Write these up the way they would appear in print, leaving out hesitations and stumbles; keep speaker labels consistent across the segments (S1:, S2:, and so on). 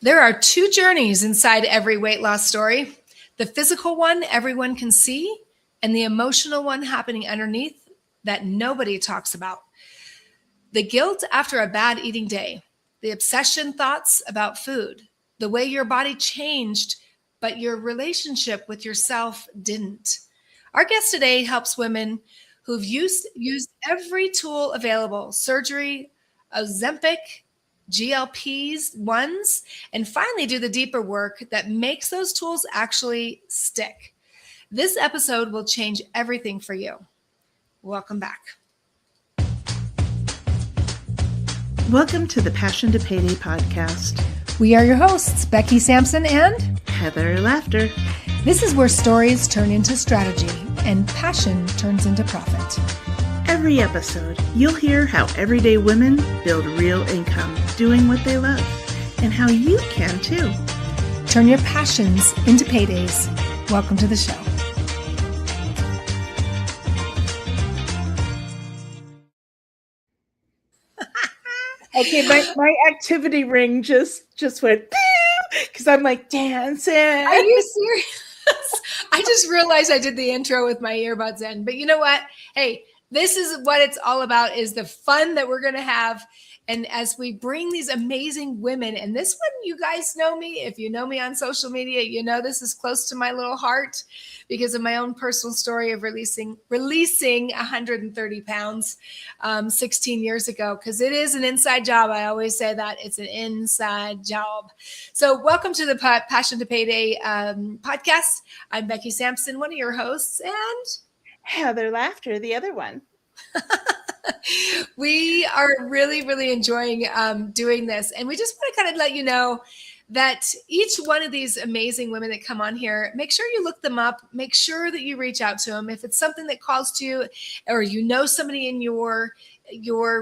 S1: There are two journeys inside every weight loss story. The physical one everyone can see, and the emotional one happening underneath that nobody talks about. The guilt after a bad eating day, the obsession thoughts about food, the way your body changed, but your relationship with yourself didn't. Our guest today helps women who've used every tool available, surgery, Ozempic, GLP-1s, and finally do the deeper work that makes those tools actually stick. This episode will change everything for you. Welcome back.
S2: Welcome to the Passion to Payday podcast.
S1: We are your hosts, Becky Sampson and
S2: Heather Laughter.
S1: This is where stories turn into strategy and passion turns into profit.
S2: Every episode, you'll hear how everyday women build real income doing what they love, and how you can too.
S1: Turn your passions into paydays. Welcome to the show.
S2: Okay, my activity ring just went because I'm like dancing.
S1: Are you serious? I just realized I did the intro with my earbuds in, but you know what? Hey, this is what it's all about, is the fun that we're going to have. And as we bring these amazing women, and this one, you guys know me. If you know me on social media, you know this is close to my little heart because of my own personal story of releasing 130 pounds 16 years ago, because it is an inside job. I always say that it's an inside job. So welcome to the Passion to Payday podcast. I'm Becky Sampson, one of your hosts, and
S2: Heather Laughter, the other one.
S1: We are really, really enjoying doing this. And we just want to kind of let you know that each one of these amazing women that come on here, make sure you look them up. Make sure that you reach out to them. If it's something that calls to you, or you know somebody in your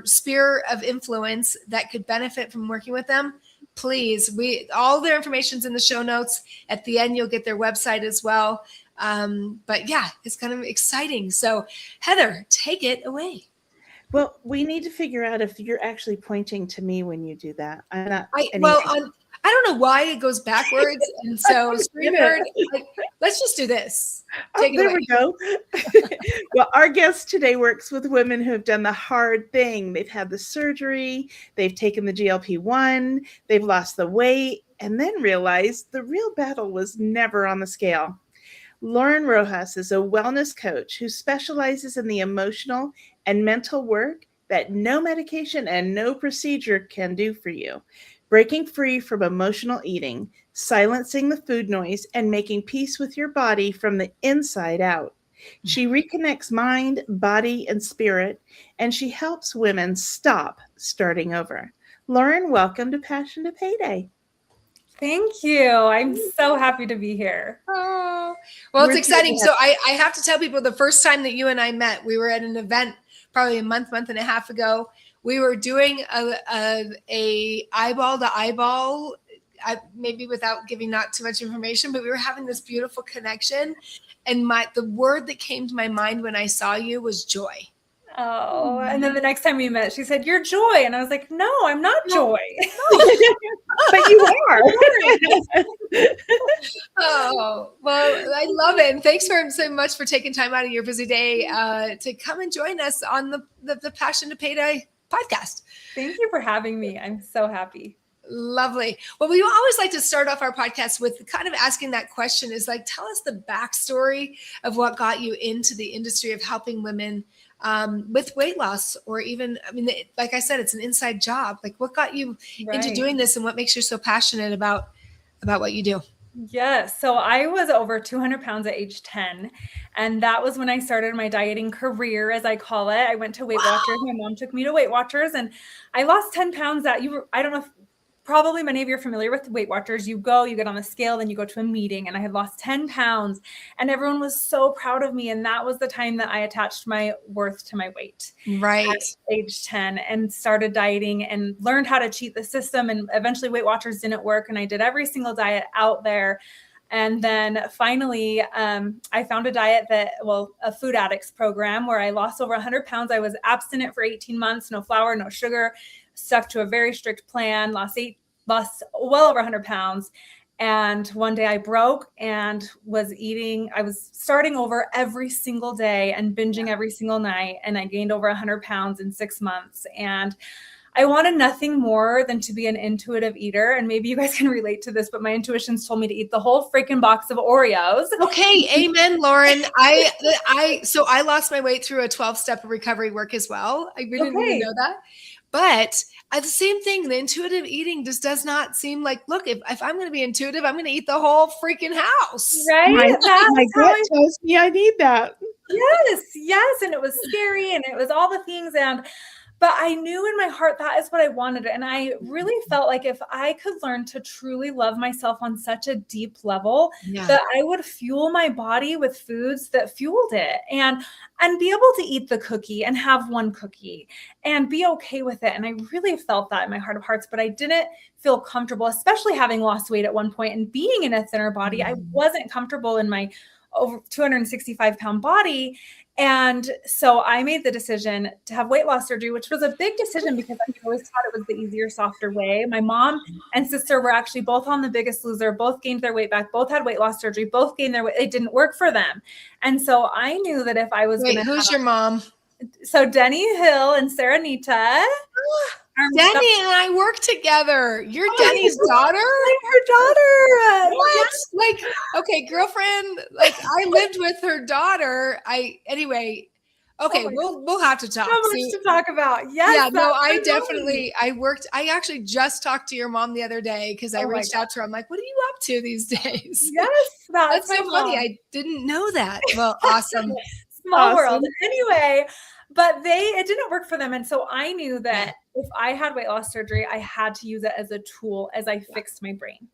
S1: sphere of influence that could benefit from working with them, please, all their information's in the show notes. At the end, you'll get their website as well. But yeah, it's kind of exciting. So Heather, take it away.
S2: Well, we need to figure out if you're actually pointing to me when you do that. I'm not.
S1: I don't know why it goes backwards. And so let's just do this.
S2: There we go. Well, our guest today works with women who have done the hard thing. They've had the surgery, they've taken the GLP-1, they've lost the weight, and then realized the real battle was never on the scale. Lauren Rojas is a wellness coach who specializes in the emotional and mental work that no medication and no procedure can do for you. Breaking free from emotional eating, silencing the food noise, and making peace with your body from the inside out. She reconnects mind, body, and spirit, and she helps women stop starting over. Lauren, welcome to Passion to Payday.
S3: Thank you. I'm so happy to be here.
S1: Oh, well, it's exciting. So I have to tell people, the first time that you and I met, we were at an event probably a month and a half ago. We were doing a eyeball to eyeball, maybe without giving not too much information, but we were having this beautiful connection. And the word that came to my mind when I saw you was joy.
S3: Oh, and then the next time we met, she said, "You're Joy." And I was like, "No, I'm not Joy."
S2: But you are.
S1: Oh, well, I love it. And thanks so much for taking time out of your busy day to come and join us on the Passion to Payday podcast.
S3: Thank you for having me. I'm so happy.
S1: Lovely. Well, we always like to start off our podcast with kind of asking that question, is like, tell us the backstory of what got you into the industry of helping women with weight loss, or even, like I said, it's an inside job. Like, what got you into doing this, and what makes you so passionate about what you do?
S3: Yes. So I was over 200 pounds at age 10. And that was when I started my dieting career, as I call it. I went to Weight Watchers. My mom took me to Weight Watchers, and I lost 10 pounds I don't know if probably many of you are familiar with Weight Watchers. You get on the scale, then you go to a meeting, and I had lost 10 pounds, and everyone was so proud of me. And that was the time that I attached my worth to my weight.
S1: Right.
S3: At age 10, and started dieting and learned how to cheat the system. And eventually Weight Watchers didn't work, and I did every single diet out there. And then finally, I found a diet a food addicts program, where I lost over 100 pounds. I was abstinent for 18 months, no flour, no sugar, stuck to a very strict plan, lost lost well over 100 pounds. And one day I broke and was eating, I was starting over every single day and binging every single night. And I gained over 100 pounds in 6 months. And I wanted nothing more than to be an intuitive eater. And maybe you guys can relate to this, but my intuitions told me to eat the whole freaking box of Oreos.
S1: Okay. Amen, Lauren. So I lost my weight through a 12-step recovery work as well. I didn't even know that. But the same thing, the intuitive eating just does not seem like, look, if I'm going to be intuitive, I'm going to eat the whole freaking house.
S3: Right?
S2: My gut tells me I need that.
S3: Yes. And it was scary and it was all the things. But I knew in my heart that is what I wanted. And I really felt like if I could learn to truly love myself on such a deep level, that I would fuel my body with foods that fueled it and be able to eat the cookie and have one cookie and be okay with it. And I really felt that in my heart of hearts, but I didn't feel comfortable, especially having lost weight at one point and being in a thinner body. I wasn't comfortable in my over 265 pound body. And so I made the decision to have weight loss surgery, which was a big decision because I always thought it was the easier, softer way. My mom and sister were actually both on The Biggest Loser, both gained their weight back, both had weight loss surgery, both gained their weight. It didn't work for them. And so I knew that if I was going to
S1: who's your mom?
S3: So Denny Hill and Sarah Nita.
S1: Denny and I work together. You're Denny's daughter?
S3: I'm her daughter.
S1: What? Like, okay, girlfriend. Like, I lived with her daughter. Anyway. Okay, we'll have to talk.
S3: So much to talk about. Yes.
S1: Yeah. No, I actually just talked to your mom the other day because I reached out to her. I'm like, what are you up to these days?
S3: Yes,
S1: that's so funny. I didn't know that. Well, awesome.
S3: Small world. Anyway. But it didn't work for them. And so I knew that if I had weight loss surgery, I had to use it as a tool as I fixed my brain.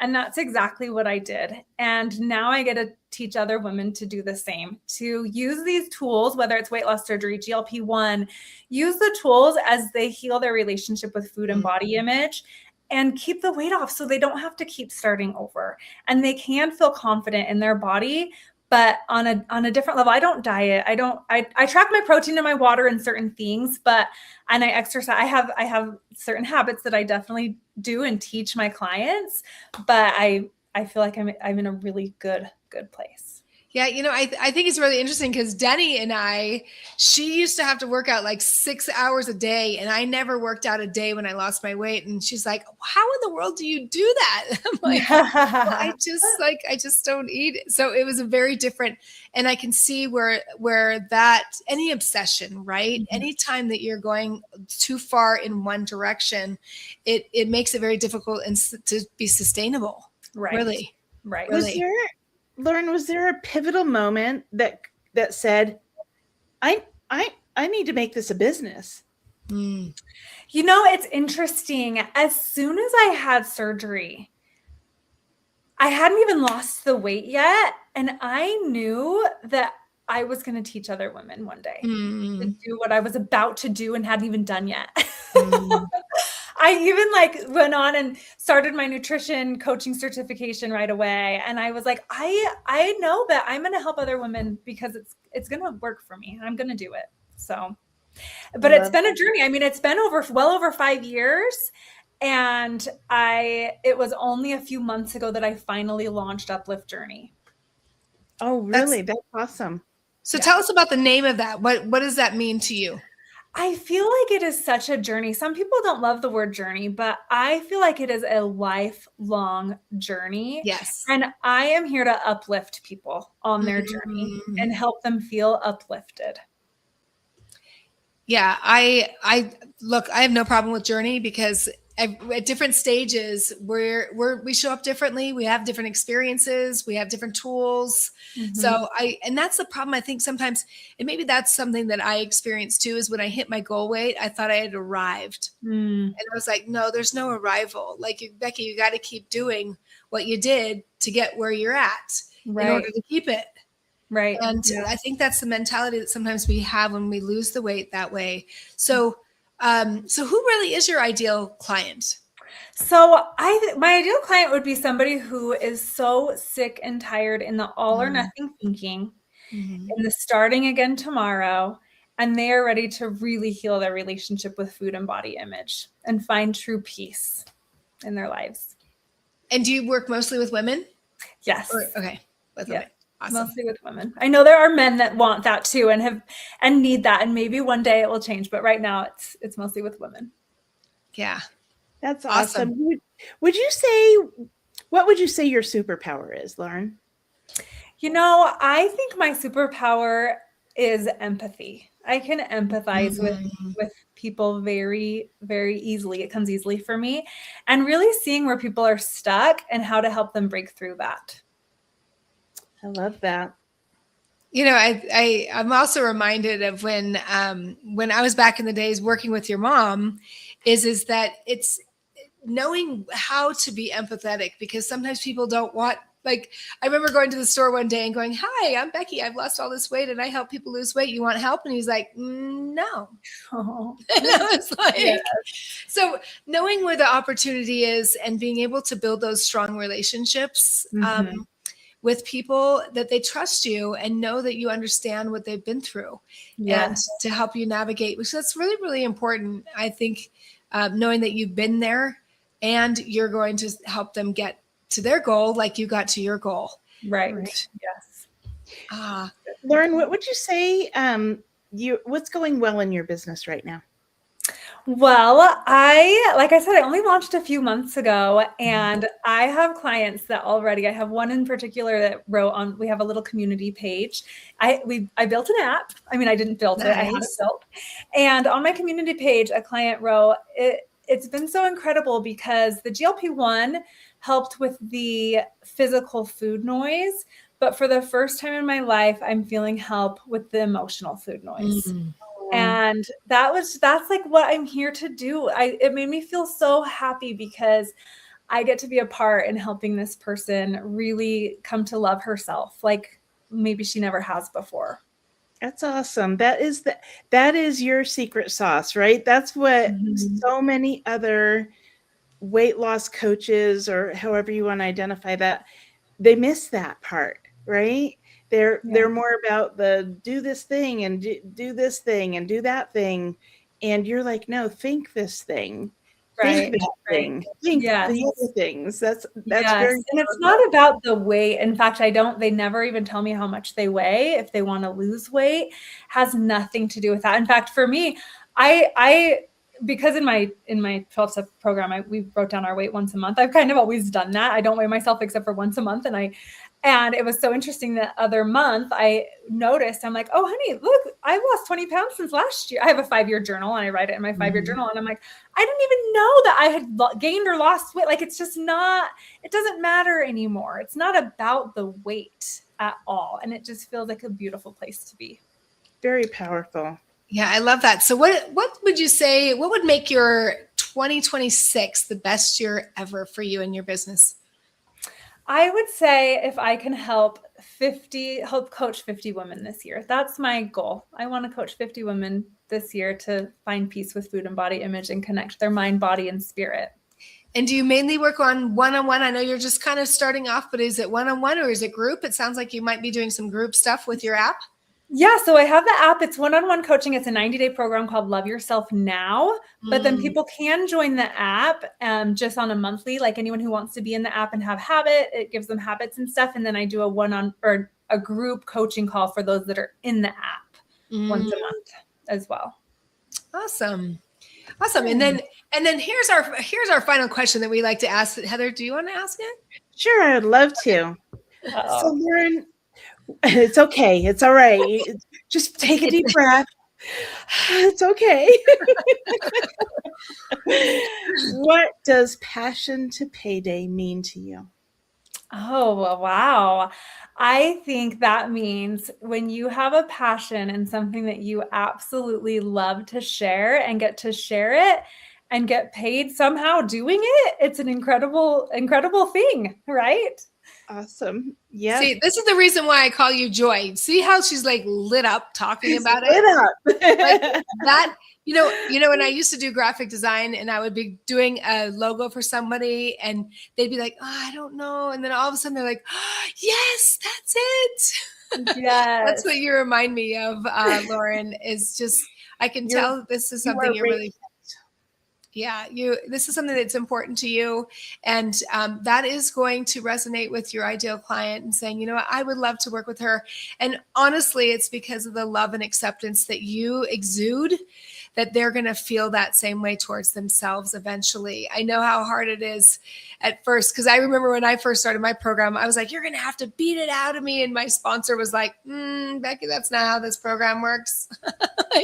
S3: And that's exactly what I did. And now I get to teach other women to do the same, to use these tools, whether it's weight loss surgery, GLP-1, use the tools as they heal their relationship with food and body image and keep the weight off so they don't have to keep starting over. And they can feel confident in their body, but on a different level. I don't diet. I track my protein and my water and certain things, and I exercise. I have certain habits that I definitely do and teach my clients, but I feel like I'm in a really good place.
S1: Yeah, I think it's really interesting because Denny and she used to have to work out like 6 hours a day, and I never worked out a day when I lost my weight. And she's like, "How in the world do you do that?" I'm like, well, I just don't eat it. So it was a very different, and I can see where that any obsession, right? Mm-hmm. Anytime that you're going too far in one direction, it makes it very difficult to be sustainable.
S3: Right.
S1: Really.
S3: Right.
S1: Really.
S2: Lauren, was there a pivotal moment that said, I need to make this a business?
S3: It's interesting. As soon as I had surgery, I hadn't even lost the weight yet. And I knew that I was going to teach other women one day to do what I was about to do and hadn't even done yet. I even went on and started my nutrition coaching certification right away. And I was like, I know that I'm going to help other women because it's going to work for me and I'm going to do it. So, but it's been a journey. I mean, it's been well over 5 years. And it was only a few months ago that I finally launched Uplift Journey.
S2: Oh, really? That's awesome.
S1: So tell us about the name of that. What does that mean to you?
S3: I feel like it is such a journey. Some people don't love the word journey, but I feel like it is a lifelong journey.
S1: Yes.
S3: And I am here to uplift people on their journey and help them feel uplifted.
S1: Yeah, I have no problem with journey because at different stages we show up differently. We have different experiences. We have different tools. Mm-hmm. So and that's the problem. I think sometimes, and maybe that's something that I experienced too, is when I hit my goal weight, I thought I had arrived. And I was like, no, there's no arrival. Like, Becky, you got to keep doing what you did to get where you're at in order to keep it.
S3: Right.
S1: And I think that's the mentality that sometimes we have when we lose the weight that way. So, so who really is your ideal client?
S3: So my ideal client would be somebody who is so sick and tired in the all or nothing thinking, in the starting again tomorrow, and they are ready to really heal their relationship with food and body image and find true peace. in their lives.
S1: And do you work mostly with women?
S3: Yes.
S1: Okay. With women. Awesome.
S3: Mostly with women. I know there are men that want that too and need that. And maybe one day it will change. But right now it's mostly with women.
S1: Yeah.
S2: That's awesome. What would you say your superpower is, Lauren?
S3: I think my superpower is empathy. I can empathize with people very, very easily. It comes easily for me. And really seeing where people are stuck and how to help them break through that.
S2: I love that.
S1: I'm also reminded of when I was back in the days working with your mom, is that it's knowing how to be empathetic, because sometimes people don't want, like, I remember going to the store one day and going, "Hi, I'm Becky. I've lost all this weight and I help people lose weight. You want help?" And he's like, "No."
S3: Oh.
S1: And I was like, so knowing where the opportunity is and being able to build those strong relationships, with people that they trust you and know that you understand what they've been through, and to help you navigate, which that's really, really important. I think knowing that you've been there and you're going to help them get to their goal like you got to your goal.
S3: Right. Yes.
S2: Lauren, what would you say what's going well in your business right now?
S3: Well, like I said, I only launched a few months ago, and I have clients that already, I have one in particular that wrote we have a little community page. I built an app. I mean, I didn't build it. I had it built. And on my community page, a client wrote, it's been so incredible because the GLP-1 helped with the physical food noise, but for the first time in my life, I'm feeling help with the emotional food noise. And that's like what I'm here to do. It made me feel so happy because I get to be a part in helping this person really come to love herself like maybe she never has before.
S2: That's awesome. That is your secret sauce, right? That's what so many other weight loss coaches, or however you want to identify that, they miss that part, right? They're more about the do this thing and do this thing and do that thing. And you're like, no, think this thing. Think that thing. Think the other things. That's very
S3: and it's not about the weight. In fact, they never even tell me how much they weigh. If they want to lose weight, has nothing to do with that. In fact, for me, because in my 12-step program, we wrote down our weight once a month. I've kind of always done that. I don't weigh myself except for once a month. And it was so interesting that other month I noticed, I'm like, "Oh, honey, look, I've lost 20 pounds since last year." I have a 5-year journal and I write it in my 5-year journal. And I'm like, I didn't even know that I had gained or lost weight. Like, it's just it doesn't matter anymore. It's not about the weight at all. And it just feels like a beautiful place to be.
S2: Very powerful.
S1: Yeah, I love that. So what would you say, what would make your 2026 the best year ever for you and your business?
S3: I would say if I can help coach 50 women this year. That's my goal. I want to coach 50 women this year to find peace with food and body image and connect their mind, body, and spirit.
S1: And do you mainly work on one-on-one? I know you're just kind of starting off, but is it one-on-one or is it group? It sounds like you might be doing some group stuff with your app.
S3: Yeah, so I have the app. It's one-on-one coaching. It's a 90-day program called Love Yourself Now. But then people can join the app just on a monthly, like anyone who wants to be in the app and have habit. It gives them habits and stuff. And then I do a group coaching call for those that are in the app once a month as well. Awesome.
S1: And then here's our final question that we like to ask. Heather, do you want to ask it?
S2: Sure, I would love to. So Lauren, it's okay. It's all right. Just take a deep breath. It's okay. What does passion to payday mean to you?
S3: Oh, wow. I think that means when you have a passion and something that you absolutely love to share and get to share it and get paid somehow doing it, it's an incredible, incredible thing, right?
S2: Awesome. Yeah.
S1: See, this is the reason why I call you Joy. See how she's like lit up talking about it?
S2: Lit up.
S1: Like that, you know, when I used to do graphic design and I would be doing a logo for somebody and they'd be like, "Oh, I don't know." And then all of a sudden they're like, "Oh, yes, that's it."
S3: Yes.
S1: That's what you remind me of, Lauren, is just, I can tell this is something you're really. Yeah, this is something that's important to you. And that is going to resonate with your ideal client and saying, you know what, I would love to work with her. And honestly, it's because of the love and acceptance that you exude that they're going to feel that same way towards themselves eventually. I know how hard it is at first, because I remember when I first started my program, I was like, you're going to have to beat it out of me. And my sponsor was like, Becky, that's not how this program works.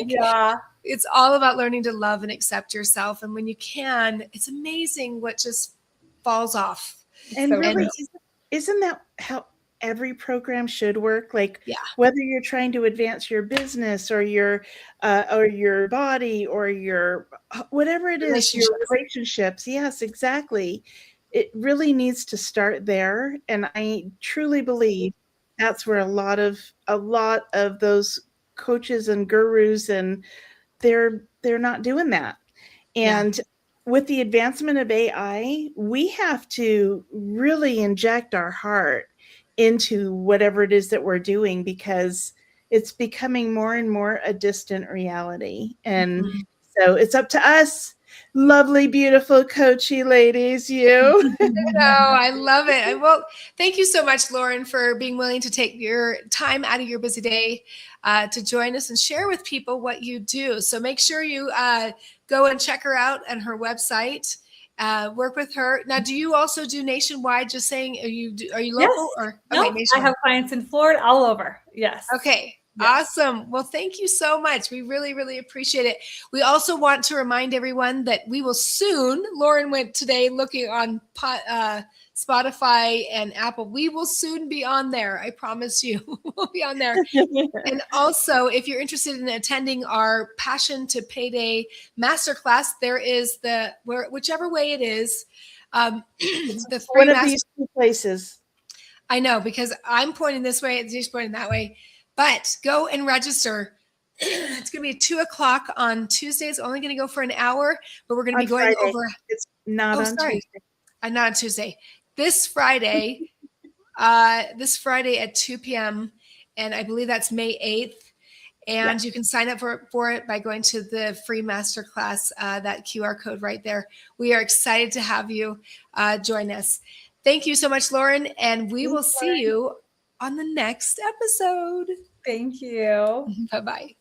S3: Yeah.
S1: It's all about learning to love and accept yourself. And when you can, it's amazing what just falls off.
S2: And really, isn't that how every program should work? Like, whether you're trying to advance your business or your body or your whatever it is, your relationships. Yes, exactly. It really needs to start there. And I truly believe that's where a lot of those coaches and gurus, and they're not doing that. And with the advancement of AI, we have to really inject our heart into whatever it is that we're doing, because it's becoming more and more a distant reality. And so it's up to us, lovely, beautiful, coachy ladies, you.
S1: No, I love it. Well, thank you so much, Lauren, for being willing to take your time out of your busy day to join us and share with people what you do. So make sure you go and check her out on her website. Work with her. Now, do you also do nationwide? Just saying, are you local?
S3: Yes.
S1: Or
S3: no,
S1: okay,
S3: I have clients in Florida, all over. Yes.
S1: Okay.
S3: Yes.
S1: Awesome. Well, thank you so much. We really, really appreciate it. We also want to remind everyone that we will soon, Lauren went today looking on Spotify and Apple. We will soon be on there. I promise you, we'll be on there. And also, if you're interested in attending our Passion to Payday Masterclass, there is whichever way it is, the free
S2: one of these two places.
S1: I know, because I'm pointing this way, and she's pointing that way. But go and register. It's going to be 2:00 on Tuesday. It's only going to go for an hour, but we're going to be going
S2: Friday.
S1: over.
S2: It's not on Tuesday.
S1: Not on Tuesday. This Friday, at 2 p.m. And I believe that's May 8th. And you can sign up for it by going to the free masterclass, that QR code right there. We are excited to have you join us. Thank you so much, Lauren. And we will see you on the next episode.
S3: Thank you.
S1: Bye-bye.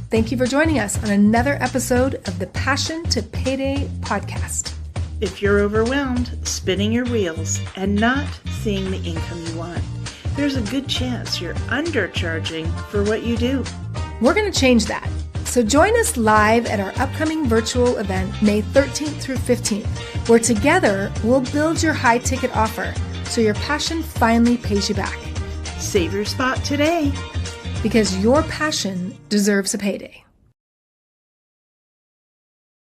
S1: Thank you for joining us on another episode of the Passion to Payday podcast.
S2: If you're overwhelmed, spinning your wheels, and not seeing the income you want, there's a good chance you're undercharging for what you do.
S1: We're going to change that. So join us live at our upcoming virtual event, May 13th through 15th, where together we'll build your high ticket offer so your passion finally pays you back.
S2: Save your spot today,
S1: because your passion deserves a payday.